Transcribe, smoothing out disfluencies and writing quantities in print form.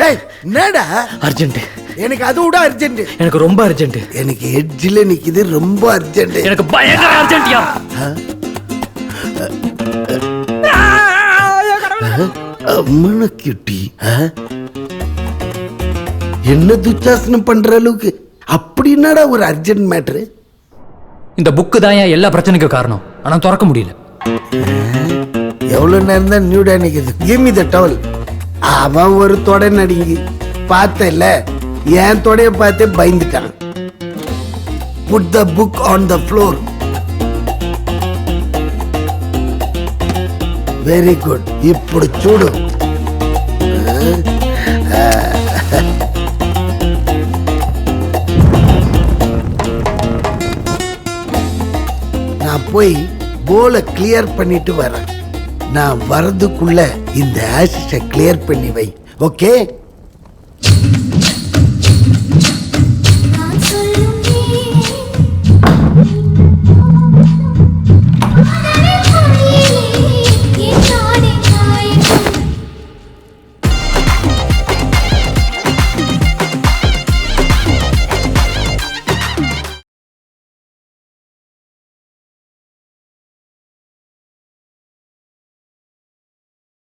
ஏய் என்னடா அர்ஜென்ட். எனக்கு அது விட அர்ஜென்ட். எனக்கு ரொம்ப அர்ஜென்ட். எனக்கு எட்ஜில் நிக்குது ரொம்ப அர்ஜென்ட். எனக்கு பயங்கர அர்ஜென்ட்யா. அம்மன கிட்டி என்ன துச்சாசனம் பண்ற அளவுக்கு அப்படின்னாடா ஒரு அர்ஜென்ட் மேட்ரு. இந்த புக்கு தான் ஏன் எல்லா பிரச்சனைக்கும் காரணம். ஆனா திறக்க முடியல. எவ்வளவு நேரம் தான் நியூடா நிக்குது. Give me the towel. அவன் ஒரு தொடை நடிங்கி பார்த்தல, என் தொடைய பார்த்து பயந்துட்டான். Put the book on the floor. Very good. ఇప్పుడు చూడు. நான் போய் போல கிளியர் பண்ணிட்டு வரேன். நான் வரதுக்குள்ள இந்த ஆஷிஷை கிளியர் பண்ணி வை. ஓகே?